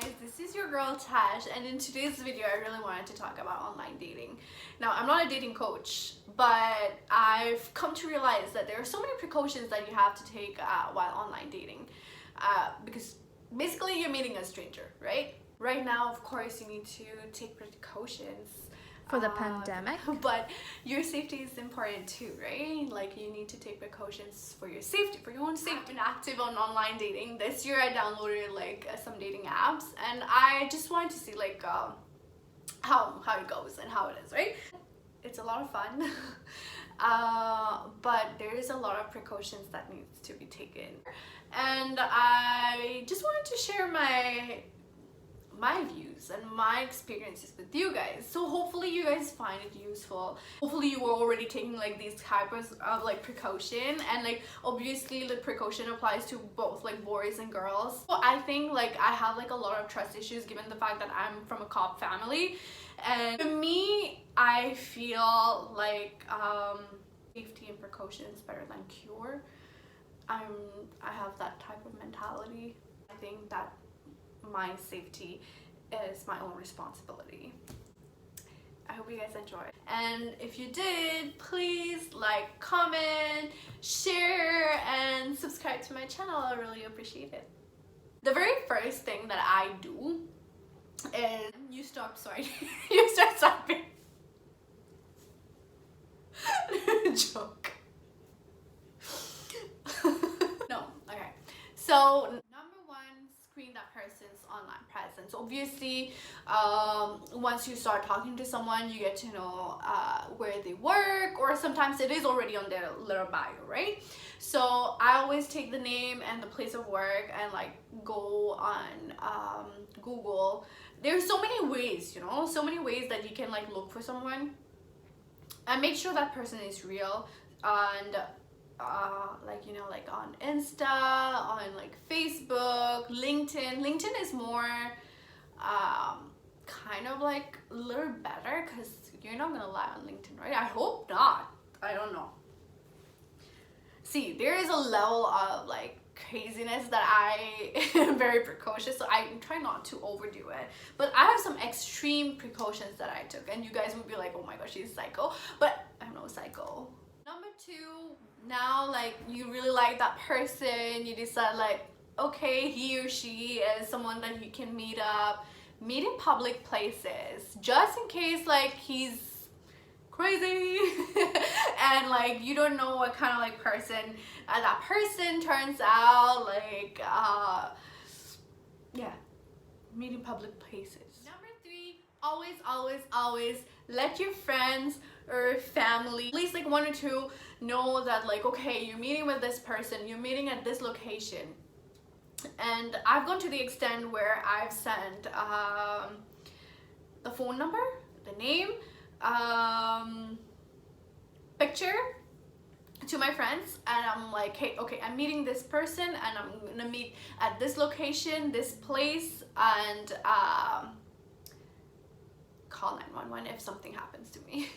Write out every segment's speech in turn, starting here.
guys, this is your girl Tesh, and in today's video I really wanted to talk about online dating. Now, I'm not a dating coach, but I've come to realize that there are so many precautions that you have to take while online dating, because basically you're meeting a stranger, right? Right now, of course, you need to take precautions for the pandemic, but your safety is important too, right? Like, you need to take precautions for your safety, for your own safety. I've been active on online dating. This year I downloaded some dating apps, and I just wanted to see how it goes and how it is, right? It's a lot of fun. But there is a lot of precautions that needs to be taken, and I just wanted to share my views and my experiences with you guys. So hopefully you guys find it useful. Hopefully you were already taking these types of precaution, and obviously the precaution applies to both boys and girls. So I think I have a lot of trust issues given the fact that I'm from a cop family, and for me I feel safety and precaution is better than cure. I have that type of mentality. I think that my safety is my own responsibility. I hope you guys enjoyed, and if you did, please like, comment, share, and subscribe to my channel. I really appreciate it. The very first thing that I do is you start swiping. You start swiping. Joke. No, okay. So screen that person's online presence. Obviously, once you start talking to someone, you get to know where they work, or sometimes it is already on their little bio, right? So I always take the name and the place of work and go on Google. There's so many ways, so many ways that you can look for someone and make sure that person is real. And on Insta, on Facebook, LinkedIn. LinkedIn is more kind of a little better, because you're not gonna lie on LinkedIn, right? I hope not. I don't know. See, there is a level of craziness that I am very precautious, so I try not to overdo it. But I have some extreme precautions that I took, and you guys would be like, oh my gosh, she's psycho. But I'm no psycho. Number two, now you really like that person, you decide okay, he or she is someone that you can meet in public places, just in case he's crazy and you don't know what kind of person that person turns out. Yeah, meet in public places. Number three, always let your friends or family, at least one or two, know that okay, you're meeting with this person, you're meeting at this location. And I've gone to the extent where I've sent the phone number, the name, picture to my friends, and I'm like, hey, okay, I'm meeting this person and I'm gonna meet at this location, this place, and call 911 if something happens to me.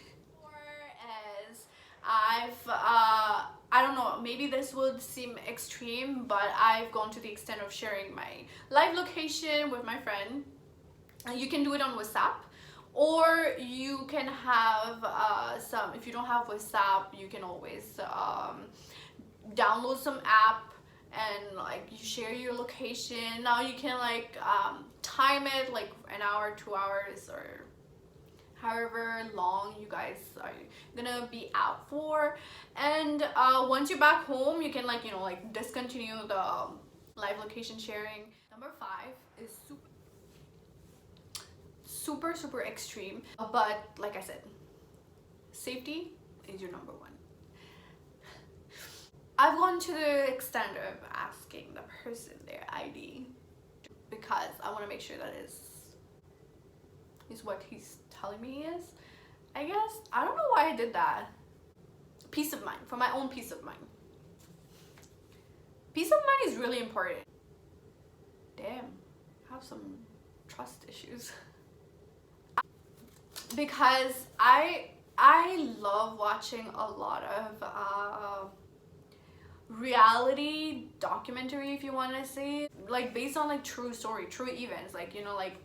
I don't know, maybe this would seem extreme, but I've gone to the extent of sharing my live location with my friend. And you can do it on WhatsApp, or you can have if you don't have WhatsApp, you can always download some app and you share your location. Now you can time it an hour, 2 hours, or however long you guys are gonna be out for. And once you're back home, you can discontinue the live location sharing. Number five is super extreme, but like I said, safety is your number one. I've gone to the extent of asking the person their ID, because I want to make sure that is what he's telling me he is, I guess. I don't know why I did that. Peace of mind, for my own peace of mind. Peace of mind is really important. Damn, I have some trust issues. Because I love watching a lot of reality documentary, if you want to say. like based on like true story, true events, like, you know, like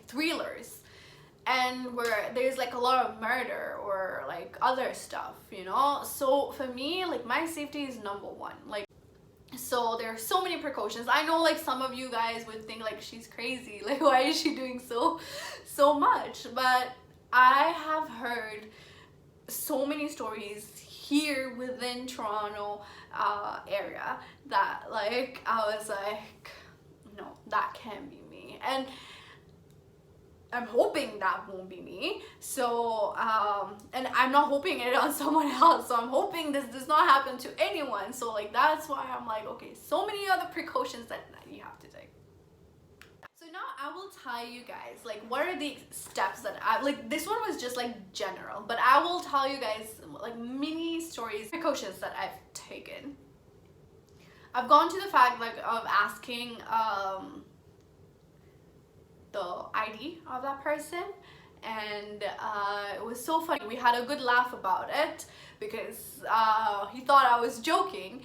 thrillers, and where there's like a lot of murder or like other stuff, you know. So for me, like my safety is number one. Like, so there are so many precautions. I know like some of you guys would think like she's crazy, like why is she doing so much, but I have heard so many stories here within Toronto area that like I was like, no, that can't be me, and I'm hoping that won't be me. So and I'm not hoping it on someone else, so I'm hoping this does not happen to anyone. So like that's why I'm like, okay, so many other precautions that you have to take. So now I will tell you guys like what are the steps that I like. This one was just like general, but I will tell you guys like mini stories, precautions that I've taken. I've gone to the fact like of asking the ID of that person, and it was so funny. We had a good laugh about it because he thought I was joking,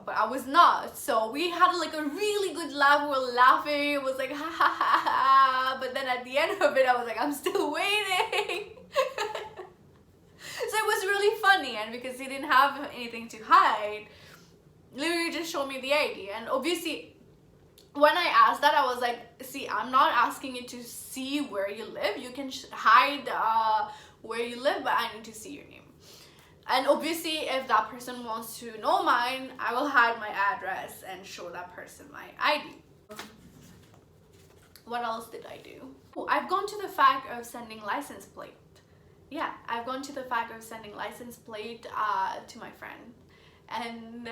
but I was not. So we had like a really good laugh. We were laughing. It was like ha ha ha ha. But then at the end of it, I was like, I'm still waiting. So it was really funny, and because he didn't have anything to hide, literally just showed me the ID. And obviously when I asked that, I was like, see, I'm not asking you to see where you live. You can hide where you live, but I need to see your name. And obviously if that person wants to know mine, I will hide my address and show that person my ID. What else did I do? Oh, I've gone to the fact of sending license plate. Yeah, I've gone to the fact of sending license plate to my friend. And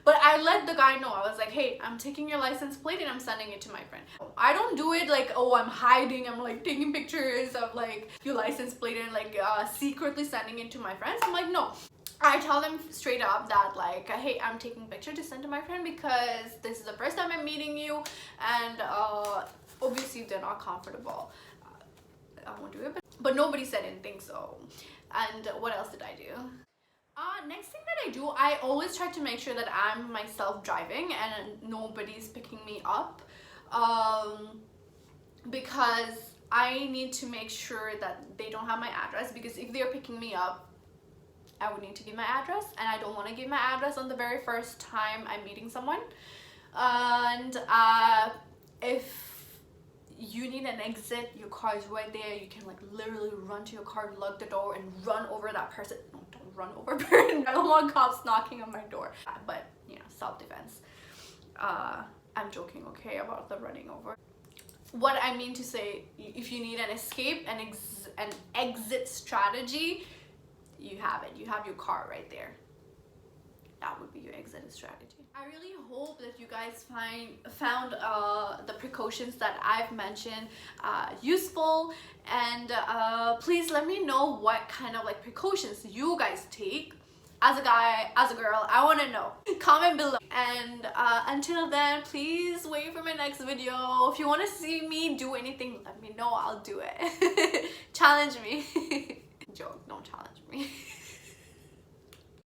but I let the guy know. I was like, hey, I'm taking your license plate and I'm sending it to my friend. I don't do it like, oh, I'm hiding, I'm like taking pictures of like your license plate and like secretly sending it to my friends. I'm like, no. I tell them straight up that like, hey, I'm taking a picture to send to my friend because this is the first time I'm meeting you, and obviously if they're not comfortable, I won't do it. But nobody said anything. So, and what else did I do? Next thing that I do, I always try to make sure that I'm myself driving and nobody's picking me up, because I need to make sure that they don't have my address, because if they're picking me up, I would need to give my address, and I don't want to give my address on the very first time I'm meeting someone. And if you need an exit, your car is right there, you can like literally run to your car, lock the door, and run over that person. No, don't run over person. I don't want cops knocking on my door, but you know, self-defense. I'm joking, okay, about the running over. What I mean to say, if you need an escape, an exit strategy, you have it. You have your car right there. That would be your exit strategy. I really hope that you guys found the precautions that I've mentioned useful, and please let me know what kind of like precautions you guys take. As a guy, as a girl, I want to know. Comment below. And until then, please wait for my next video. If you want to see me do anything, let me know. I'll do it. Challenge me. Joke, don't challenge me.